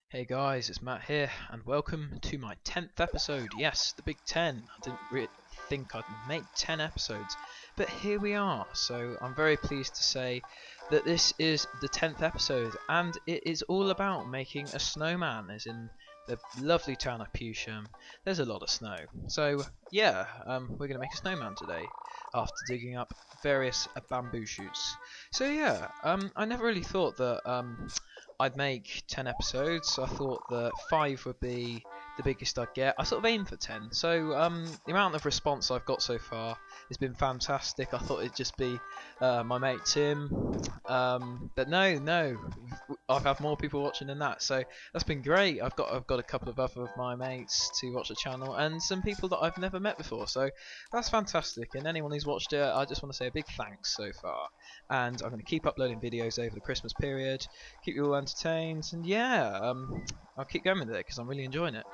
Hey guys, it's Matt here, and welcome to my 10th episode. Yes, the big 10. I didn't really think I'd make 10 episodes, but here we are. So I'm very pleased to say that this is the 10th episode, and it is all about making a snowman, as in the lovely town of Pewsham. There's a lot of snow. So yeah, we're going to make a snowman today, after digging up various bamboo shoots. So yeah, I never really thought that I'd make 10 episodes. I thought that 5 would be the biggest I'd get. I sort of aimed for 10. So the amount of response I've got so far has been fantastic. I thought it'd just be my mate Tim. But no, I've had more people watching than that. So that's been great. I've got a couple of other of my mates to watch the channel and some people that I've never met before. So that's fantastic. And anyone who's watched it, I just want to say a big thanks so far. And I'm going to keep uploading videos over the Christmas period, keep you all entertained, and yeah, I'll keep going with it because I'm really enjoying it.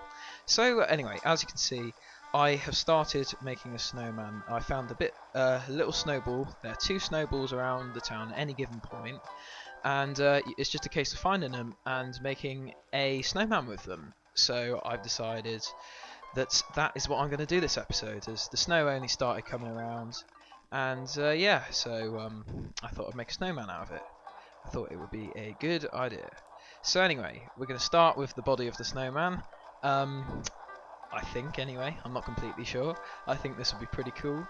So anyway, as you can see, I have started making a snowman. I found a little snowball. There are 2 snowballs around the town at any given point, and it's just a case of finding them and making a snowman with them. So I've decided that is what I'm going to do this episode, as the snow only started coming around. And yeah, so I thought I'd make a snowman out of it. I thought it would be a good idea. So anyway, we're going to start with the body of the snowman. I think anyway, I'm not completely sure. I think this would be pretty cool.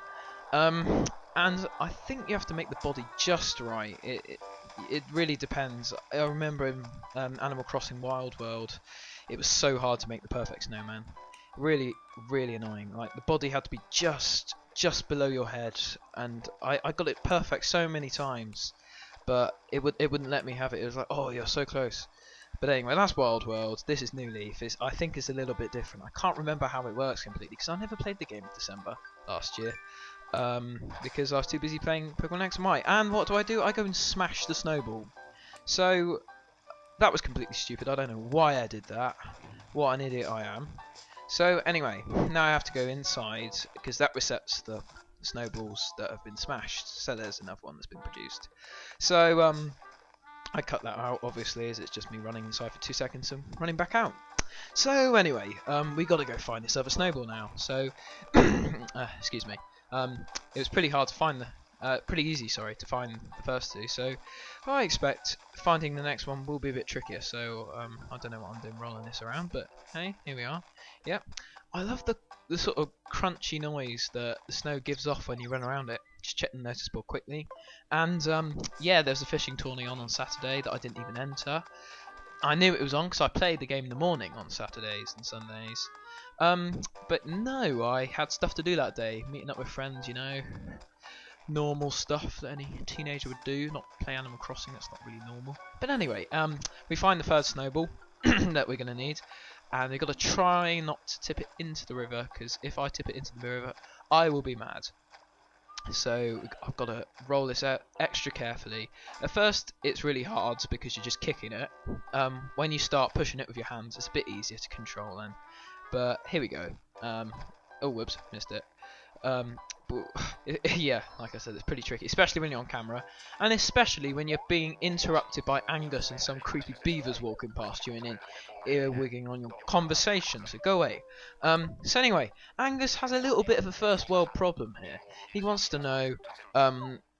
And I think you have to make the body just right. It really depends. I remember in Animal Crossing Wild World, it was so hard to make the perfect snowman. Really annoying. Like the body had to be just below your head, and I got it perfect so many times, but it wouldn't let me have it. It was like, oh, you're so close. But anyway, that's Wild World. This is New Leaf. I think it's a little bit different. I can't remember how it works completely because I never played the game in December last year, because I was too busy playing Pokemon X and Y. And what do? I go and smash the snowball. So that was completely stupid. I don't know why I did that. What an idiot I am. So anyway, now I have to go inside because that resets the snowballs that have been smashed. So there's another one that's been produced. So I cut that out obviously, as it's just me running inside for 2 seconds and running back out. So anyway, we got to go find this other snowball now. So excuse me. It was pretty hard to find pretty easy, sorry, to find the first 2. So I expect finding the next one will be a bit trickier. So I don't know what I'm doing rolling this around, but hey, here we are. Yep. I love the sort of crunchy noise that the snow gives off when you run around it. Just check the notice board quickly. And yeah, there's a fishing tourney on Saturday that I didn't even enter. I knew it was on because I played the game in the morning on Saturdays and Sundays. But no, I had stuff to do that day. Meeting up with friends, you know. Normal stuff that any teenager would do. Not play Animal Crossing, that's not really normal. But anyway, we find the third snowball that we're going to need. And we've got to try not to tip it into the river, because if I tip it into the river, I will be mad. So I've got to roll this out extra carefully. At first, it's really hard because you're just kicking it. When you start pushing it with your hands, it's a bit easier to control then. But here we go. Oh, whoops, missed it. Yeah, like I said, it's pretty tricky, especially when you're on camera, and especially when you're being interrupted by Angus and some creepy beavers walking past you and earwigging on your conversation, so go away. So anyway, Angus has a little bit of a first world problem here. He wants to know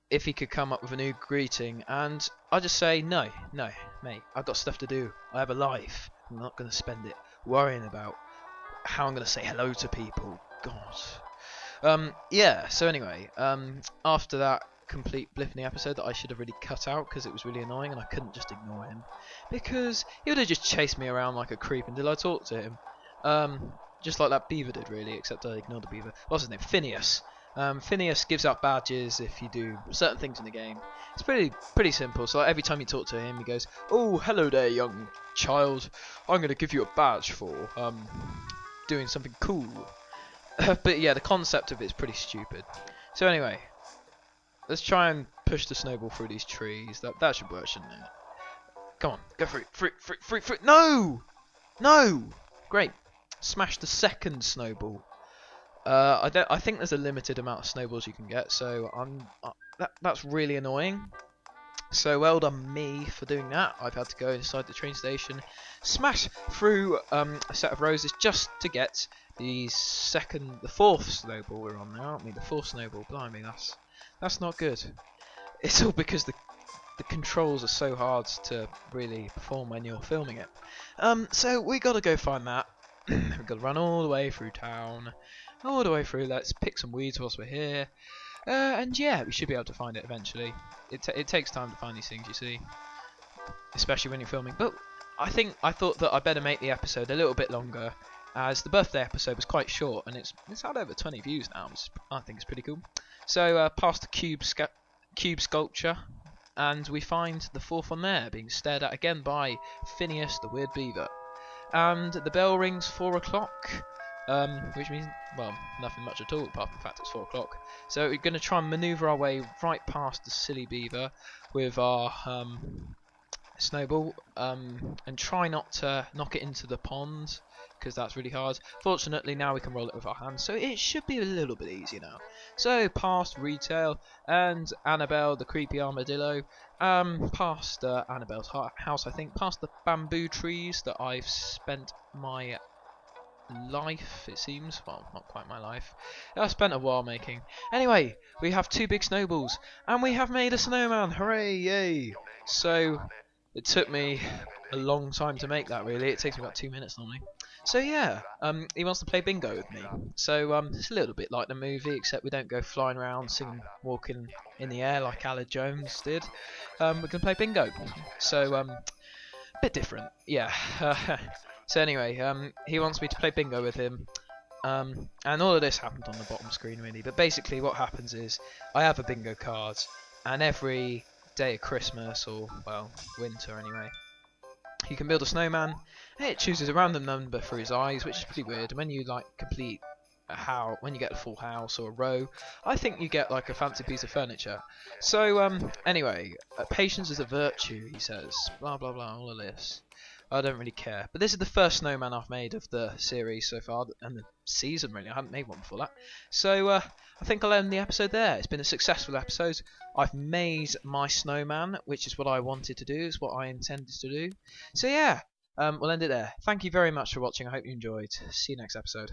if he could come up with a new greeting, and I just say, no, mate, I've got stuff to do. I have a life. I'm not going to spend it worrying about how I'm going to say hello to people. God. Yeah, so anyway, after that complete blip in the episode that I should have really cut out because it was really annoying and I couldn't just ignore him, because he would have just chased me around like a creep until I talked to him, just like that beaver did really, except I ignored the beaver. What's his name? Phineas. Phineas gives out badges if you do certain things in the game. It's pretty simple. So like, every time you talk to him, he goes, "Oh, hello there, young child. I'm going to give you a badge for doing something cool." But yeah, the concept of it is pretty stupid. So anyway, let's try and push the snowball through these trees. That should work, shouldn't it? Come on, go through, through. No! Great. Smash the second snowball. I think there's a limited amount of snowballs you can get, so that's really annoying. So well done me for doing that. I've had to go inside the train station, smash through a set of roses just to get the fourth snowball we're on now, aren't we? The fourth snowball. Blimey, that's not good. It's all because the controls are so hard to really perform when you're filming it. So we gotta go find that. We've got to run all the way through town, all the way through. Let's pick some weeds whilst we're here, and yeah, we should be able to find it eventually. It takes time to find these things, you see, especially when you're filming. But I thought that I better make the episode a little bit longer, as the birthday episode was quite short, and it's had over 20 views now, which I think is pretty cool. So past the cube sculpture, and we find the fourth one there, being stared at again by Phineas the weird beaver. And the bell rings 4 o'clock, which means, well, nothing much at all apart from the fact it's 4 o'clock. So we're going to try and manoeuvre our way right past the silly beaver with our snowball, and try not to knock it into the pond, because that's really hard. Fortunately now we can roll it with our hands, so it should be a little bit easier now. So past retail and Annabelle the creepy armadillo, past Annabelle's house, I think, past the bamboo trees that I've spent my life, it seems, well, not quite my life, I spent a while making. Anyway, we have 2 big snowballs and we have made a snowman. Hooray, yay! So it took me a long time to make that, really. It takes me about 2 minutes normally. So yeah, he wants to play bingo with me. So it's a little bit like the movie, except we don't go flying around, singing, walking in the air like Aled Jones did. We can play bingo. So a bit different, yeah. So anyway, he wants me to play bingo with him. And all of this happened on the bottom screen, really. But basically what happens is I have a bingo card, and every day of Christmas, or, well, winter anyway, you can build a snowman. It chooses a random number for his eyes, which is pretty weird. And when you like complete when you get a full house or a row, I think you get like a fancy piece of furniture. So anyway, patience is a virtue, he says. Blah blah blah, all of this. I don't really care. But this is the first snowman I've made of the series so far, and the season really. I haven't made one before that. So I think I'll end the episode there. It's been a successful episode. I've made my snowman, which is what I wanted to do, is what I intended to do. So yeah, we'll end it there. Thank you very much for watching. I hope you enjoyed. See you next episode.